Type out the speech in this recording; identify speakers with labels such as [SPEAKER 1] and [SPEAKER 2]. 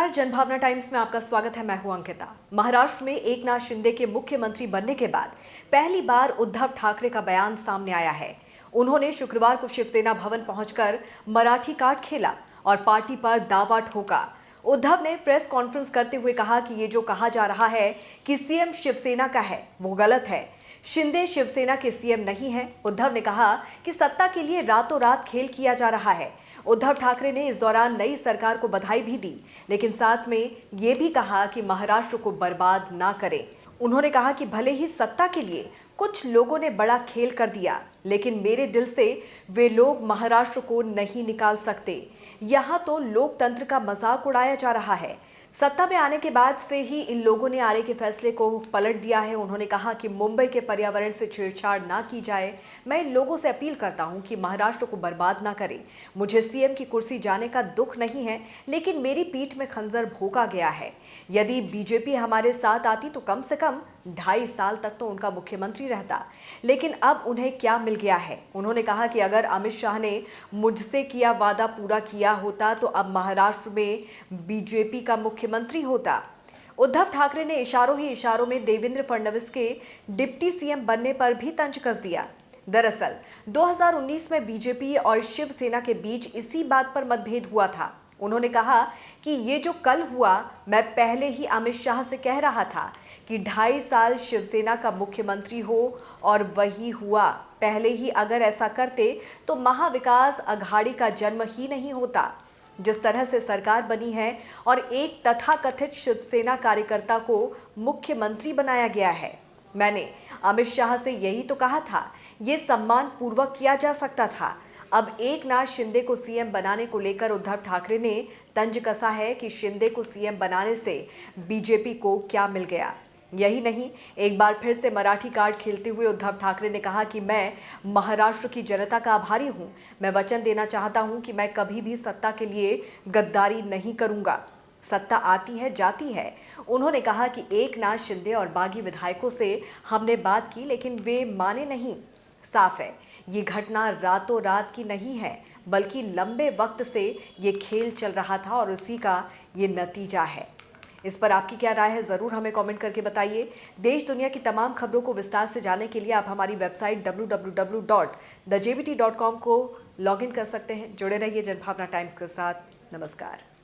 [SPEAKER 1] नमस्कार, जनभावना टाइम्स में आपका स्वागत है। मैं हूं अंकिता। महाराष्ट्र में एकनाथ शिंदे के मुख्यमंत्री बनने के बाद पहली बार उद्धव ठाकरे का बयान सामने आया है। उन्होंने शुक्रवार को शिवसेना भवन पहुंचकर मराठी कार्ड खेला और पार्टी पर दावा ठोका। उद्धव ने प्रेस कॉन्फ्रेंस करते हुए कहा कि ये जो कहा जा रहा है कि सीएम शिवसेना का है, वो गलत है। शिंदे शिवसेना के सीएम नहीं है। उद्धव ने कहा कि सत्ता के लिए रातों रात खेल किया जा रहा है। उद्धव ठाकरे ने इस दौरान नई सरकार को बधाई भी दी, लेकिन साथ में ये भी कहा कि महाराष्ट्र को बर्बाद ना करें। उन्होंने कहा कि भले ही सत्ता के लिए कुछ लोगों ने बड़ा खेल कर दिया, लेकिन मेरे दिल से वे लोग महाराष्ट्र को नहीं निकाल सकते। यहाँ तो लोकतंत्र का मजाक उड़ाया जा रहा है। सत्ता में आने के बाद से ही इन लोगों ने आरए के फैसले को पलट दिया है। उन्होंने कहा कि मुंबई के पर्यावरण से छेड़छाड़ ना की जाए। मैं इन लोगों से अपील करता हूं कि महाराष्ट्र को बर्बाद ना करें। मुझे सीएम की कुर्सी जाने का दुख नहीं है, लेकिन मेरी पीठ में खंजर भोंका गया है। यदि बीजेपी हमारे साथ आती तो कम से कम 2.5 साल तक तो उनका मुख्यमंत्री रहता, लेकिन अब उन्हें क्या मिल गया है। उन्होंने कहा कि अगर अमित शाह ने मुझसे किया वादा पूरा किया होता तो अब महाराष्ट्र में बीजेपी का मुख्यमंत्री होता। उद्धव ठाकरे ने इशारों ही इशारों में देवेंद्र फडणवीस के डिप्टी सीएम बनने पर भी तंज कस दिया। दरअसल 2019 में बीजेपी और शिवसेना के बीच इसी बात पर मतभेद हुआ था। उन्होंने कहा कि ये जो कल हुआ, मैं पहले ही अमित शाह से कह रहा था कि 2.5 साल शिवसेना का मुख्यमंत्री हो, और वही हुआ। पहले ही अगर ऐसा करते तो महाविकास अघाड़ी का जन्म ही नहीं होता। जिस तरह से सरकार बनी है और एक तथाकथित शिवसेना कार्यकर्ता को मुख्यमंत्री बनाया गया है। मैंने अमित शाह से यही तो कहा था, ये सम्मान पूर्वक किया जा सकता था। अब एकनाथ शिंदे को सीएम बनाने को लेकर उद्धव ठाकरे ने तंज कसा है कि शिंदे को सीएम बनाने से बीजेपी को क्या मिल गया। यही नहीं, एक बार फिर से मराठी कार्ड खेलते हुए उद्धव ठाकरे ने कहा कि मैं महाराष्ट्र की जनता का आभारी हूं। मैं वचन देना चाहता हूं कि मैं कभी भी सत्ता के लिए गद्दारी नहीं करूंगा। सत्ता आती है जाती है। उन्होंने कहा कि एकनाथ शिंदे और बागी विधायकों से हमने बात की, लेकिन वे माने नहीं। साफ है, ये घटना रातों रात की नहीं है, बल्कि लंबे वक्त से ये खेल चल रहा था और उसी का ये नतीजा है। इस पर आपकी क्या राय है, ज़रूर हमें कमेंट करके बताइए। देश दुनिया की तमाम खबरों को विस्तार से जानने के लिए आप हमारी वेबसाइट www.thejbt.com को लॉगिन कर सकते हैं। जुड़े रहिए जनभावना टाइम्स के साथ। नमस्कार।